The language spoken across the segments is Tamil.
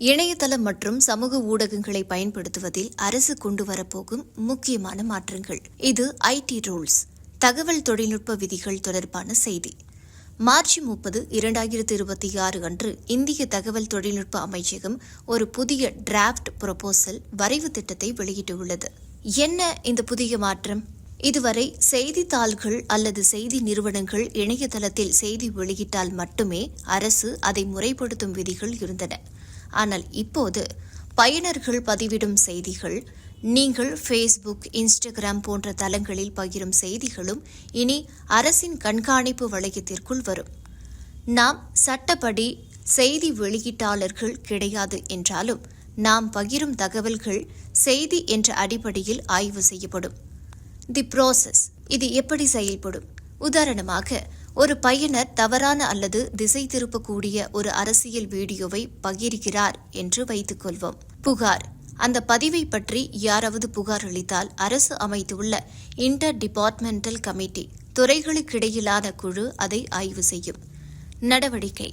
இணையதளம் மற்றும் சமூக ஊடகங்களை பயன்படுத்துவதில் அரசு கொண்டு வரப்போகும் முக்கியமான மாற்றங்கள். இது ஐடி ரூல்ஸ், தகவல் தொழில்நுட்ப விதிகள் தொடர்பான செய்தி. மார்ச் 30, 2026 அன்று இந்திய தகவல் தொழில்நுட்ப அமைச்சகம் ஒரு புதிய டிராப்ட் ப்ரொபோசல் வரைவு திட்டத்தை வெளியிட்டுள்ளது. என்ன இந்த புதிய மாற்றம்? இதுவரை செய்தித்தாள்கள் அல்லது செய்தி நிறுவனங்கள் இணையதளத்தில் செய்தி வெளியிட்டால் மட்டுமே அரசு அதை முறைப்படுத்தும் விதிகள் இருந்தன. ஆனால் இப்போது பயனர்கள் பதிவிடும் செய்திகள், நீங்கள் ஃபேஸ்புக், இன்ஸ்டாகிராம் போன்ற தளங்களில் பகிரும் செய்திகளும் இனி அரசின் கண்காணிப்பு வளையத்திற்குள் வரும். நாம் சட்டப்படி செய்தி வெளியீட்டாளர்கள் கிடையாது என்றாலும் நாம் பகிரும் தகவல்கள் செய்தி என்ற அடிப்படையில் ஆய்வு செய்யப்படும். தி ப்ராசஸ் இது எப்படி செயல்படும்? உதாரணமாக, ஒரு பயனர் தவறான அல்லது திசை திருப்பக்கூடிய ஒரு அரசியல் வீடியோவை பகிர்கிறார் என்று வைத்துக் கொள்வோம். புகார். அந்த பதிவை பற்றி யாராவது புகார் அளித்தால் அரசு அமைத்துள்ள இன்டர் டிபார்ட்மெண்டல் கமிட்டி, துறைகளுக்கிடையிலான குழு அதை ஆய்வு செய்யும். நடவடிக்கை.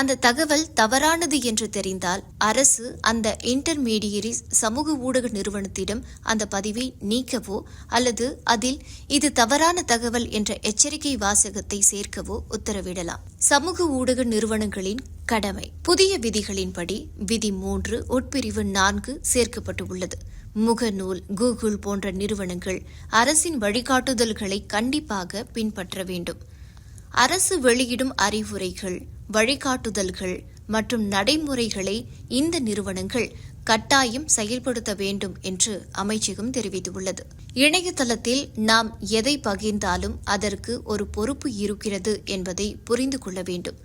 அந்த தகவல் தவறானது என்று தெரிந்தால் அரசு அந்த இன்டர்மீடியரி சமூக ஊடக நிறுவனத்திடம் அந்த பதிவை நீக்கவோ அல்லது அதில் இது தவறான தகவல் என்ற எச்சரிக்கை வாசகத்தை சேர்க்கவோ உத்தரவிடலாம். சமூக ஊடக நிறுவனங்களின் கடமை. புதிய விதிகளின்படி விதி 3 உட்பிரிவு 4 சேர்க்கப்பட்டுள்ளது. முகநூல், கூகுள் போன்ற நிறுவனங்கள் அரசின் வழிகாட்டுதல்களை கண்டிப்பாக பின்பற்ற வேண்டும். அரசு வெளியிடும் அறிவுரைகள், வழிகாட்டுதல்கள் மற்றும் நடைமுறைகளை இந்த நிறுவனங்கள் கட்டாயம் செயல்படுத்த வேண்டும் என்று அமைச்சகம் தெரிவித்துள்ளது. இணையதளத்தில் நாம் எதை பகிர்ந்தாலும் அதற்கு ஒரு பொறுப்பு இருக்கிறது என்பதை புரிந்து கொள்ள வேண்டும்.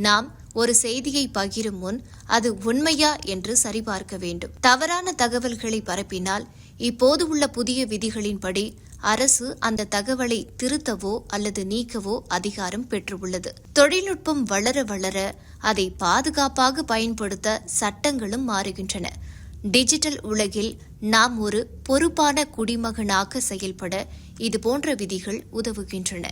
நாம் ஒரு செய்தியை பகிரும் முன் அது உண்மையா என்று சரிபார்க்க வேண்டும். தவறான தகவல்களை பரப்பினால் இப்போது உள்ள புதிய விதிகளின்படி அரசு அந்த தகவலை திருத்தவோ அல்லது நீக்கவோ அதிகாரம் பெற்றுள்ளது. தொழில்நுட்பம் வளர வளர அதை பாதுகாப்பாக பயன்படுத்த சட்டங்களும் மாறுகின்றன. டிஜிட்டல் உலகில் நாம் ஒரு பொறுப்பான குடிமகனாக செயல்பட இதுபோன்ற விதிகள் உதவுகின்றன.